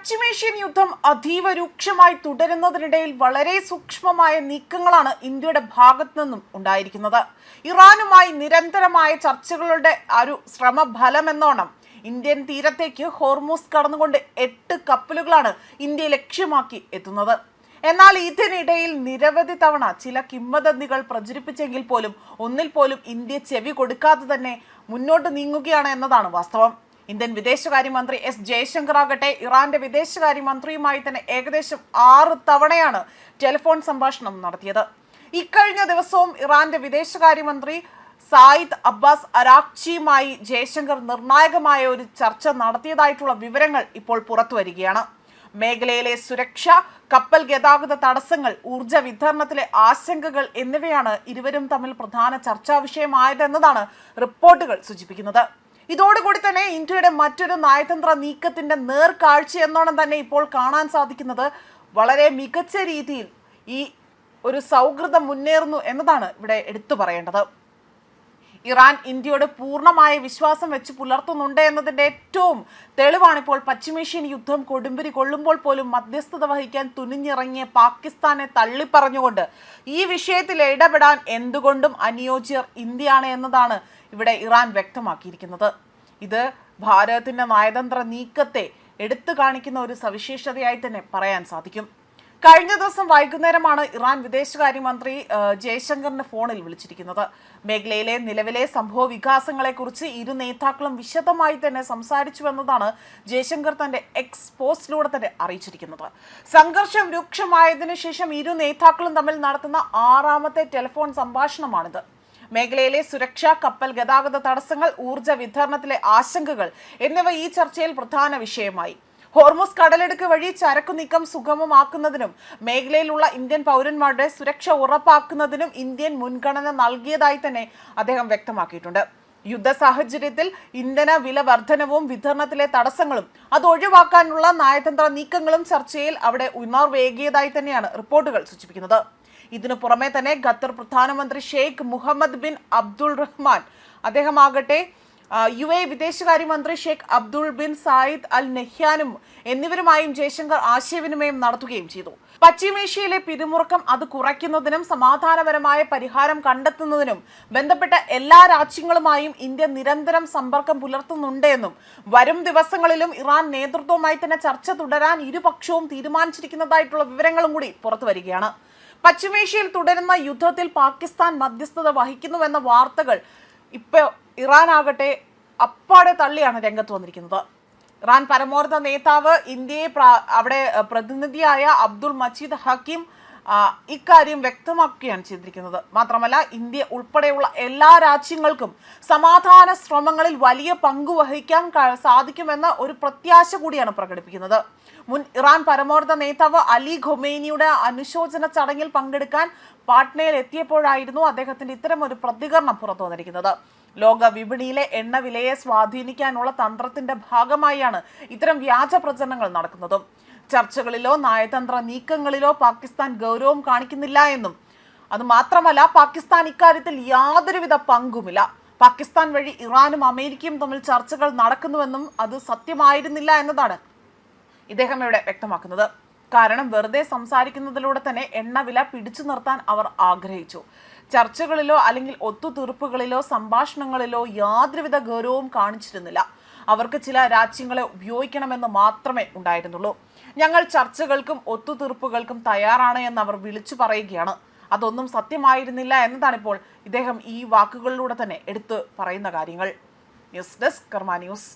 പശ്ചിമേഷ്യൻ യുദ്ധം അതീവ രൂക്ഷമായി തുടരുന്നതിനിടയിൽ വളരെ സൂക്ഷ്മമായ നീക്കങ്ങളാണ് ഇന്ത്യയുടെ ഭാഗത്തു നിന്നും ഉണ്ടായിരിക്കുന്നത്. ഇറാനുമായി നിരന്തരമായ ചർച്ചകളുടെ ഒരു ശ്രമഫലമെന്നോണം ഇന്ത്യൻ തീരത്തേക്ക് ഹോർമൂസ് കടന്നുകൊണ്ട് 8 കപ്പലുകളാണ് ഇന്ത്യ ലക്ഷ്യമാക്കി എത്തുന്നത്. എന്നാൽ ഇതിനിടയിൽ നിരവധി തവണ ചില കിംവദന്തികൾ പ്രചരിപ്പിച്ചെങ്കിൽ പോലും ഒന്നിൽ പോലും ഇന്ത്യ ചെവി കൊടുക്കാതെ തന്നെ മുന്നോട്ട് നീങ്ങുകയാണ് എന്നതാണ് വാസ്തവം. ഇന്ത്യൻ വിദേശകാര്യമന്ത്രി എസ് ജയശങ്കർ ആകട്ടെ ഇറാന്റെ വിദേശകാര്യമന്ത്രിയുമായി തന്നെ ഏകദേശം 6 തവണയാണ് ടെലിഫോൺ സംഭാഷണം നടത്തിയത്. ഇക്കഴിഞ്ഞ ദിവസവും ഇറാന്റെ വിദേശകാര്യമന്ത്രി സായിദ് അബ്ബാസ് അരാക്ചിയുമായി ജയശങ്കർ നിർണായകമായ ഒരു ചർച്ച നടത്തിയതായിട്ടുള്ള വിവരങ്ങൾ ഇപ്പോൾ പുറത്തു വരികയാണ്. മേഖലയിലെ സുരക്ഷ, കപ്പൽ ഗതാഗത തടസ്സങ്ങൾ, ഊർജ വിതരണത്തിലെ ആശങ്കകൾ എന്നിവയാണ് ഇരുവരും തമ്മിൽ പ്രധാന ചർച്ചാ വിഷയമായതെന്നതാണ് റിപ്പോർട്ടുകൾ സൂചിപ്പിക്കുന്നത്. ഇതോടുകൂടി തന്നെ ഇന്ത്യയുടെ മറ്റൊരു നയതന്ത്ര നീക്കത്തിന്റെ നേർക്കാഴ്ച എന്നോണം തന്നെ ഇപ്പോൾ കാണാൻ സാധിക്കുന്നത് വളരെ മികച്ച രീതിയിൽ ഈ ഒരു സൗഹൃദം മുന്നേറുന്നു എന്നതാണ് ഇവിടെ എടുത്തു പറയേണ്ടത്. ഇറാൻ ഇന്ത്യയോട് പൂർണ്ണമായ വിശ്വാസം വെച്ച് പുലർത്തുന്നുണ്ട് എന്നതിന്റെ ഏറ്റവും തെളിവാണിപ്പോൾ പശ്ചിമേഷ്യൻ യുദ്ധം കൊടുമ്പിരി കൊള്ളുമ്പോൾ പോലും മധ്യസ്ഥത വഹിക്കാൻ തുനിഞ്ഞിറങ്ങിയ പാകിസ്ഥാനെ തള്ളിപ്പറഞ്ഞുകൊണ്ട് ഈ വിഷയത്തിൽ ഇടപെടാൻ എന്തുകൊണ്ടും അനുയോജ്യർ ഇന്ത്യയാണ് എന്നതാണ് ഇവിടെ ഇറാൻ വ്യക്തമാക്കിയിരിക്കുന്നത്. ഇത് ഭാരതത്തിന്റെ നയതന്ത്ര നീക്കത്തെ എടുത്തു കാണിക്കുന്ന ഒരു സവിശേഷതയായി തന്നെ പറയാൻ സാധിക്കും. കഴിഞ്ഞ ദിവസം വൈകുന്നേരമാണ് ഇറാൻ വിദേശകാര്യമന്ത്രി ജയശങ്കറിന്റെ ഫോണിൽ വിളിച്ചിരിക്കുന്നത്. മേഖലയിലെ നിലവിലെ സംഭവ വികാസങ്ങളെക്കുറിച്ച് ഇരു നേതാക്കളും വിശദമായി തന്നെ സംസാരിച്ചുവെന്നതാണ് ജയശങ്കർ തന്റെ എക്സ് പോസ്റ്റിലൂടെ തന്നെ അറിയിച്ചിരിക്കുന്നത്. സംഘർഷം രൂക്ഷമായതിനു ശേഷം ഇരു നേതാക്കളും തമ്മിൽ നടത്തുന്ന 6ാമത്തെ ടെലിഫോൺ സംഭാഷണമാണിത്. മേഖലയിലെ സുരക്ഷ, കപ്പൽ ഗതാഗത തടസ്സങ്ങൾ, ഊർജ വിതരണത്തിലെ ആശങ്കകൾ എന്നിവ ഈ ചർച്ചയിൽ പ്രധാന വിഷയമായി. ഹോർമൂസ് കടലിടുക്ക് വഴി ചരക്കു നീക്കം സുഗമമാക്കുന്നതിനും മേഖലയിലുള്ള ഇന്ത്യൻ പൗരന്മാരുടെ സുരക്ഷ ഉറപ്പാക്കുന്നതിനും ഇന്ത്യൻ മുൻഗണന നൽകിയതായി തന്നെ അദ്ദേഹം വ്യക്തമാക്കിയിട്ടുണ്ട്. യുദ്ധ സാഹചര്യത്തിൽ ഇന്ധന വില വർധനവും വിതരണത്തിലെ തടസ്സങ്ങളും അത് ഒഴിവാക്കാനുള്ള നയതന്ത്ര നീക്കങ്ങളും ചർച്ചയിൽ അവിടെ ഉണർവേകിയതായി തന്നെയാണ് റിപ്പോർട്ടുകൾ സൂചിപ്പിക്കുന്നത്. ഇതിനു പുറമെ തന്നെ ഖത്തർ പ്രധാനമന്ത്രി Sheikh Muhammad bin Abdul Rahman അദ്ദേഹമാകട്ടെ UAE വിദേശകാര്യമന്ത്രി Sheikh Abdul bin Zayed Al നഹ്യാനും എന്നിവരുമായും ജയശങ്കർ ആശയവിനിമയം നടത്തുകയും ചെയ്തു. പശ്ചിമേഷ്യയിലെ പിരിമുറുക്കം അത് കുറയ്ക്കുന്നതിനും സമാധാനപരമായ പരിഹാരം കണ്ടെത്തുന്നതിനും ബന്ധപ്പെട്ട എല്ലാ രാജ്യങ്ങളുമായും ഇന്ത്യ നിരന്തരം സമ്പർക്കം പുലർത്തുന്നുണ്ട് എന്നും വരും ദിവസങ്ങളിലും ഇറാൻ നേതൃത്വവുമായി തന്നെ ചർച്ച തുടരാൻ ഇരുപക്ഷവും തീരുമാനിച്ചിരിക്കുന്നതായിട്ടുള്ള വിവരങ്ങളും കൂടി പുറത്തു വരികയാണ്. പശ്ചിമേഷ്യയിൽ തുടരുന്ന യുദ്ധത്തിൽ പാകിസ്ഥാൻ മധ്യസ്ഥത വഹിക്കുന്നുവെന്ന വാർത്തകൾ ഇപ്പോൾ ഇറാനാകട്ടെ അപ്പാടെ തള്ളിയാണ് രംഗത്ത് വന്നിരിക്കുന്നത്. ഇറാൻ പരമോന്നത നേതാവ് ഇന്ത്യയെ അവിടെ പ്രതിനിധിയായ അബ്ദുൾ മജീദ് ഹക്കീം ഇക്കാര്യം വ്യക്തമാക്കുകയാണ് ചെയ്തിരിക്കുന്നത്. മാത്രമല്ല ഇന്ത്യ ഉൾപ്പെടെയുള്ള എല്ലാ രാജ്യങ്ങൾക്കും സമാധാന ശ്രമങ്ങളിൽ വലിയ പങ്ക് വഹിക്കാൻ സാധിക്കുമെന്ന ഒരു പ്രത്യാശ കൂടിയാണ് പ്രകടിപ്പിക്കുന്നത്. മുൻ ഇറാൻ പരമോന്നത നേതാവ് അലി ഖൊമേനിയുടെ അനുശോചന ചടങ്ങിൽ പങ്കെടുക്കാൻ പാട്നയിൽ എത്തിയപ്പോഴായിരുന്നു അദ്ദേഹത്തിന്റെ ഇത്തരം ഒരു പ്രതികരണം പുറത്തു വന്നിരിക്കുന്നത്. ലോക വിപണിയിലെ എണ്ണ വിലയെ സ്വാധീനിക്കാനുള്ള തന്ത്രത്തിന്റെ ഭാഗമായാണ് ഇത്തരം വ്യാജ പ്രചരണങ്ങൾ നടക്കുന്നതും. ചർച്ചകളിലോ നയതന്ത്ര നീക്കങ്ങളിലോ പാകിസ്ഥാൻ ഗൗരവം കാണിക്കുന്നില്ല എന്നും അത് മാത്രമല്ല പാകിസ്ഥാൻ ഇക്കാര്യത്തിൽ യാതൊരുവിധ പങ്കുമില്ല. പാകിസ്ഥാൻ വഴി ഇറാനും അമേരിക്കയും തമ്മിൽ ചർച്ചകൾ നടക്കുന്നുവെന്നും അത് സത്യമായിരുന്നില്ല എന്നതാണ് ഇദ്ദേഹം ഇവിടെ വ്യക്തമാക്കുന്നത്. കാരണം വെറുതെ സംസാരിക്കുന്നതിലൂടെ തന്നെ എണ്ണവില പിടിച്ചു നിർത്താൻ അവർ ആഗ്രഹിച്ചു. ചർച്ചകളിലോ അല്ലെങ്കിൽ ഒത്തുതീർപ്പുകളിലോ സംഭാഷണങ്ങളിലോ യാതൊരുവിധ ഗൗരവവും കാണിച്ചിരുന്നില്ല. അവർക്ക് ചില രാജ്യങ്ങളെ ഉപയോഗിക്കണമെന്ന് മാത്രമേ ഉണ്ടായിരുന്നുള്ളൂ. ഞങ്ങൾ ചർച്ചകൾക്കും ഒത്തുതീർപ്പുകൾക്കും തയ്യാറാണ് എന്ന് അവർ വിളിച്ചു പറയുകയാണ്. അതൊന്നും സത്യമായിരുന്നില്ല എന്നതാണിപ്പോൾ ഇദ്ദേഹം ഈ വാക്കുകളിലൂടെ തന്നെ എടുത്തു പറയുന്ന കാര്യങ്ങൾ. ന്യൂസ് ഡെസ്ക് കർമ്മ ന്യൂസ്.